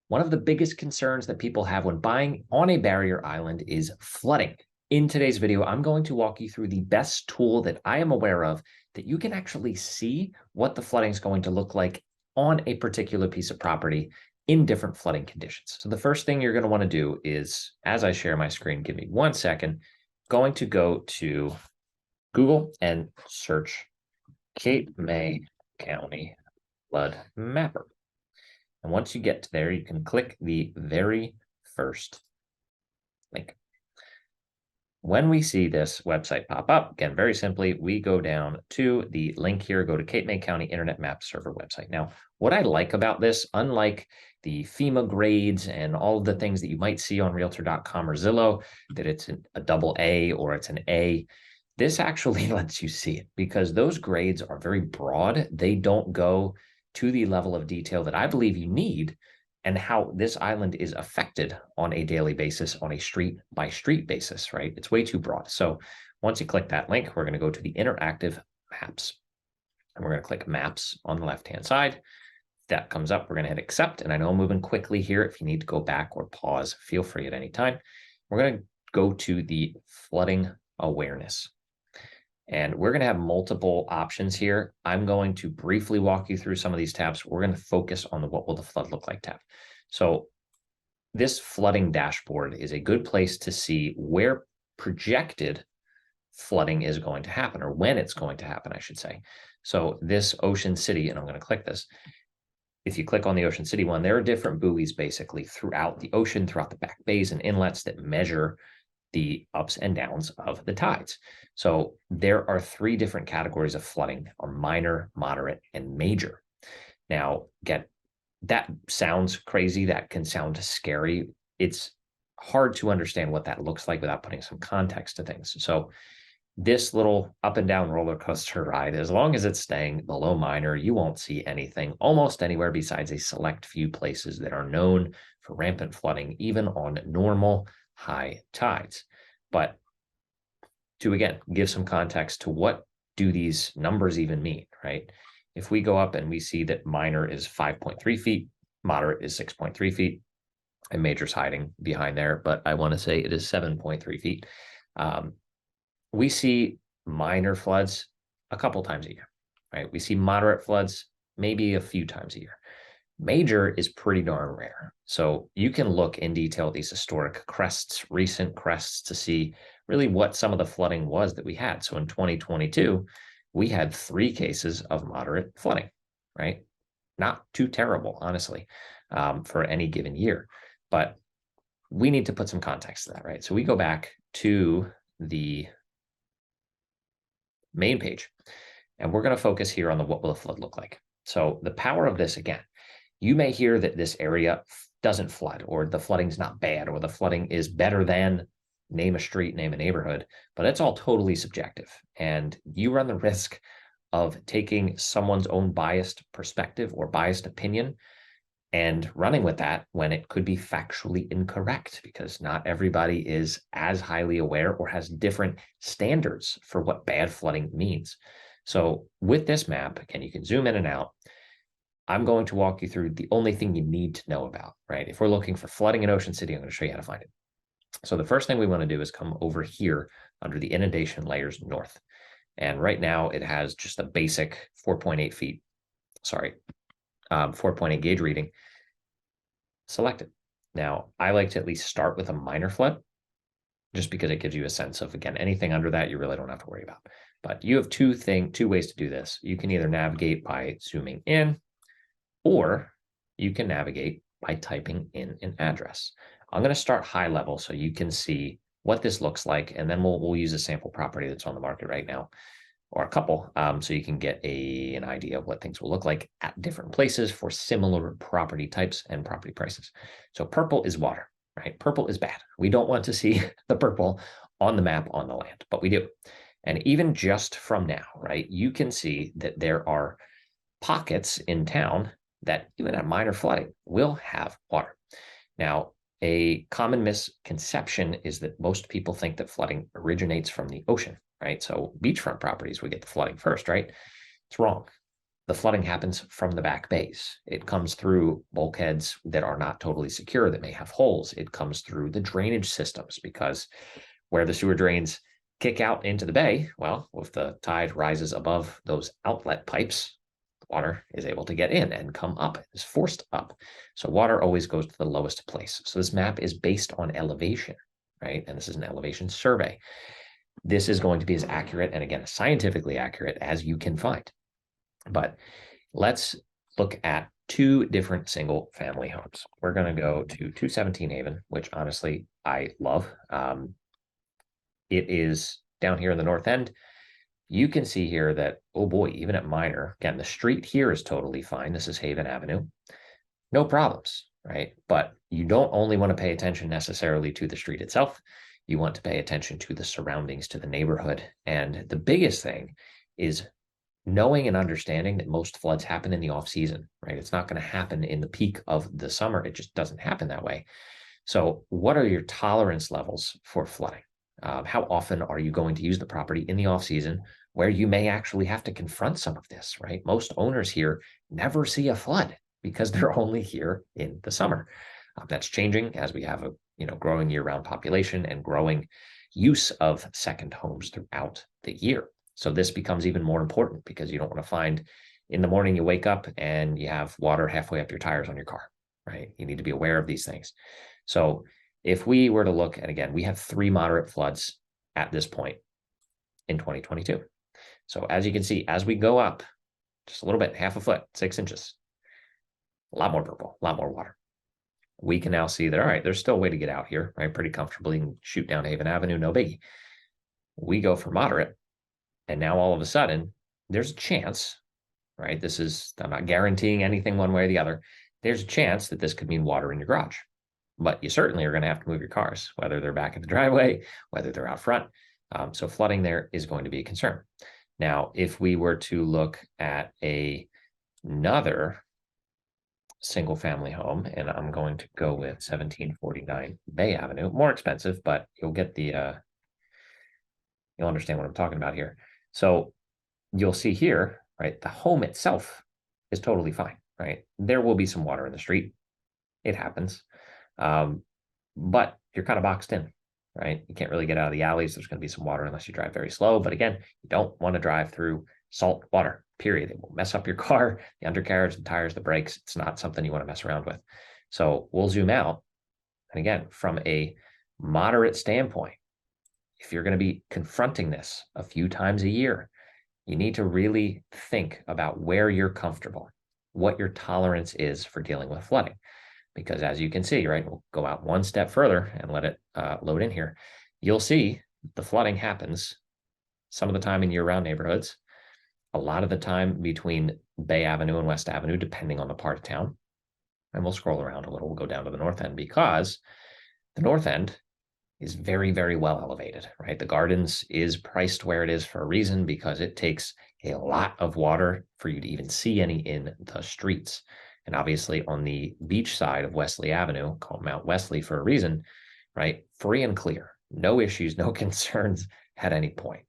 One of the biggest concerns that people have when buying on a barrier island is flooding. In today's video, I'm going to walk you through the best tool that I am aware of that you can actually see what the flooding is going to look like on a particular piece of property in different flooding conditions. So the first thing you're going to want to do is, as I share my screen, give me 1 second, going to go to Google and search Cape May County Flood Mapper. And once you get to there, you can click the very first link. When we see this website pop up, again, very simply, we go down to the link here, go to Cape May County Internet Map Server website. Now, what I like about this, unlike the FEMA grades and all of the things that you might see on Realtor.com or Zillow, that it's a double A or it's an A, this actually lets you see it because those grades are very broad. They don't go to the level of detail that I believe you need and how this island is affected on a daily basis, on a street by street basis, right? It's way too broad. So once you click that link, we're going to go to the interactive maps and we're going to click maps on the left-hand side. If that comes up, we're going to hit accept. And I know I'm moving quickly here. If you need to go back or pause, feel free at any time. We're going to go to the flooding awareness. And we're going to have multiple options here. I'm going to briefly walk you through some of these tabs. We're going to focus on the what will the flood look like tab. So this flooding dashboard is a good place to see where projected flooding is going to happen, or when it's going to happen, I should say. So this Ocean City, and I'm going to click this. If you click on the Ocean City one, there are different buoys basically throughout the ocean, throughout the back bays and inlets that measure the ups and downs of the tides. So there are 3 different categories of flooding, or minor, moderate, and major. Now, that sounds crazy. That can sound scary. It's hard to understand what that looks like without putting some context to things. So this little up and down roller coaster ride, as long as it's staying below minor, you won't see anything almost anywhere besides a select few places that are known for rampant flooding, even on normal high tides. But to, again, give some context to what do these numbers even mean, right? If we go up and we see that minor is 5.3 feet, moderate is 6.3 feet, and major's hiding behind there, but I want to say it is 7.3 feet. We see minor floods a couple times a year, right? We see moderate floods maybe a few times a year. Major is pretty darn rare. So you can look in detail at these historic crests, recent crests, to see really what some of the flooding was that we had. So in 2022, we had 3 cases of moderate flooding, right? Not too terrible, honestly, for any given year. But we need to put some context to that, right? So we go back to the main page, and we're going to focus here on the what will the flood look like. So the power of this, again, you may hear that this area doesn't flood, or the flooding's not bad, or the flooding is better than name a street, name a neighborhood, but it's all totally subjective. And you run the risk of taking someone's own biased perspective or biased opinion and running with that when it could be factually incorrect, because not everybody is as highly aware or has different standards for what bad flooding means. So with this map, again, you can zoom in and out. I'm going to walk you through the only thing you need to know about, right? If we're looking for flooding in Ocean City, I'm going to show you how to find it. So the first thing we want to do is come over here under the inundation layers north. And right now it has just a basic 4.8 feet, 4.8 gauge reading selected. Now, I like to at least start with a minor flood, just because it gives you a sense of, again, anything under that you really don't have to worry about. But you have two ways to do this. You can either navigate by zooming in, or you can navigate by typing in an address. I'm going to start high level so you can see what this looks like, and then we'll use a sample property that's on the market right now, or a couple, so you can get an idea of what things will look like at different places for similar property types and property prices. So purple is water, right? Purple is bad. We don't want to see the purple on the map on the land, but we do. And even just from now, right, you can see that there are pockets in town that even at minor flooding will have water. Now, a common misconception is that most people think that flooding originates from the ocean, right? So beachfront properties would get the flooding first, right? It's wrong. the flooding happens from the back bays. It comes through bulkheads that are not totally secure, that may have holes. It comes through the drainage systems, because where the sewer drains kick out into the bay, well, if the tide rises above those outlet pipes, water is able to get in and come up, is forced up. So water always goes to the lowest place. So this map is based on elevation, right? And this is an elevation survey. This is going to be as accurate, and again, scientifically accurate as you can find. But let's look at two different single family homes. We're going to go to 217 Haven, which honestly I love. It is down here in the north end. You can see here that, oh boy, even at minor, again, the street here is totally fine. This is Haven Avenue. No problems, right? But you don't only want to pay attention necessarily to the street itself. You want to pay attention to the surroundings, to the neighborhood. And the biggest thing is knowing and understanding that most floods happen in the off season, right? It's not going to happen in the peak of the summer. It just doesn't happen that way. So what are your tolerance levels for flooding? How often are you going to use the property in the off season, where you may actually have to confront some of this, right? Most owners here never see a flood because they're only here in the summer. That's changing as we have a growing year-round population and growing use of second homes throughout the year. So this becomes even more important, because you don't want to find in the morning you wake up and you have water halfway up your tires on your car, right? You need to be aware of these things. So if we were to look, and again, we have 3 moderate floods at this point in 2022. So as you can see, as we go up just a little bit, half a foot, 6 inches, a lot more purple, a lot more water. We can now see that, all right, there's still a way to get out here, right? Pretty comfortably, you can shoot down Haven Avenue, no biggie. We go for moderate, and now all of a sudden, there's a chance, right? I'm not guaranteeing anything one way or the other. There's a chance that this could mean water in your garage. But you certainly are going to have to move your cars, whether they're back in the driveway, whether they're out front. So flooding there is going to be a concern. Now, if we were to look at another single family home, and I'm going to go with 1749 Bay Avenue, more expensive, but you'll get you'll understand what I'm talking about here. So you'll see here, right, the home itself is totally fine, right? There will be some water in the street. It happens. But you're kind of boxed in, right? You can't really get out of the alleys. There's going to be some water unless you drive very slow. But again, you don't want to drive through salt water, period. It will mess up your car, the undercarriage, the tires, the brakes. It's not something you want to mess around with. So we'll zoom out. And again, from a moderate standpoint, if you're going to be confronting this a few times a year, you need to really think about where you're comfortable, what your tolerance is for dealing with flooding. Because as you can see, right, we'll go out one step further and let it load in here. You'll see the flooding happens some of the time in year-round neighborhoods, a lot of the time between Bay Avenue and West Avenue, depending on the part of town. And we'll scroll around a little. We'll go down to the north end, because the north end is very, very well elevated, right? The Gardens is priced where it is for a reason, because it takes a lot of water for you to even see any in the streets. And obviously on the beach side of Wesley Avenue, called Mount Wesley for a reason, right? Free and clear, no issues, no concerns at any point.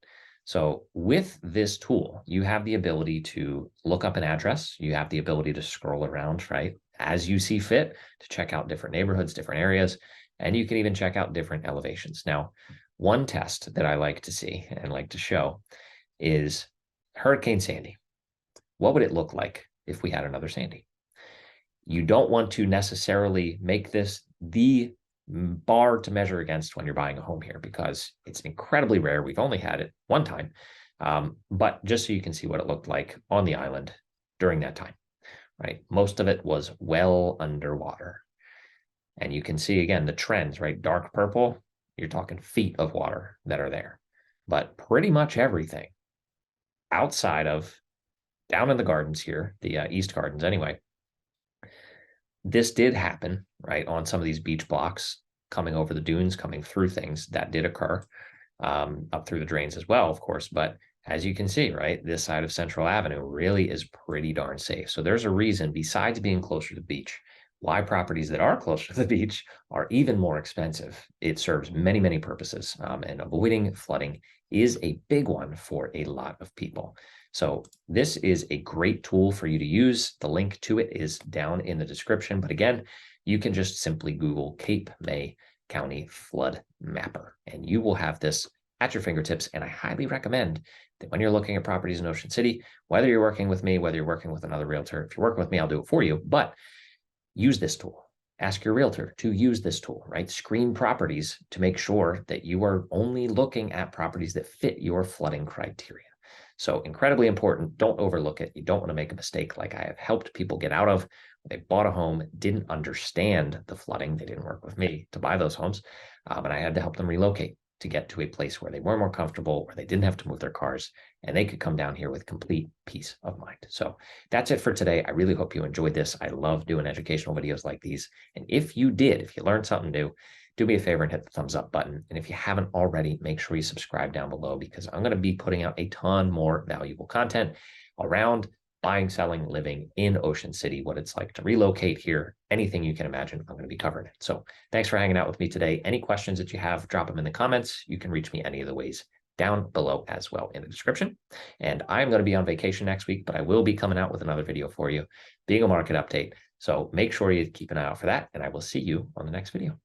So with this tool, you have the ability to look up an address. You have the ability to scroll around, right, as you see fit, to check out different neighborhoods, different areas, and you can even check out different elevations. Now, one test that I like to see and like to show is Hurricane Sandy. What would it look like if we had another Sandy? You don't want to necessarily make this the bar to measure against when you're buying a home here, because it's incredibly rare. We've only had it one time, but just so you can see what it looked like on the island during that time, right? Most of it was well underwater. And you can see, again, the trends, right? Dark purple, you're talking feet of water that are there. But pretty much everything outside of down in the gardens here, the East Gardens anyway, this did happen, right, on some of these beach blocks, coming over the dunes, coming through things. That did occur up through the drains as well, of course. But as you can see, right, this side of Central Avenue really is pretty darn safe. So there's a reason, besides being closer to the beach, why properties that are closer to the beach are even more expensive. It serves many, many purposes, and avoiding flooding is a big one for a lot of people. So this is a great tool for you to use. The link to it is down in the description. But again, you can just simply Google Cape May County Flood Mapper, and you will have this at your fingertips. And I highly recommend that when you're looking at properties in Ocean City, whether you're working with me, whether you're working with another realtor, if you're working with me, I'll do it for you, but use this tool. Ask your realtor to use this tool, right? Screen properties to make sure that you are only looking at properties that fit your flooding criteria. So incredibly important. Don't overlook it. You don't want to make a mistake like I have helped people get out of. They bought a home, didn't understand the flooding. They didn't work with me to buy those homes, and I had to help them relocate to get to a place where they were more comfortable, where they didn't have to move their cars, and they could come down here with complete peace of mind. So that's it for today. I really hope you enjoyed this. I love doing educational videos like these. And if you did, if you learned something new, do me a favor and hit the thumbs up button. And if you haven't already, make sure you subscribe down below, because I'm going to be putting out a ton more valuable content around buying, selling, living in Ocean City, what it's like to relocate here, anything you can imagine, I'm going to be covering it. So thanks for hanging out with me today. Any questions that you have, drop them in the comments. You can reach me any of the ways down below as well in the description. And I'm going to be on vacation next week, but I will be coming out with another video for you, being a market update. So make sure you keep an eye out for that, and I will see you on the next video.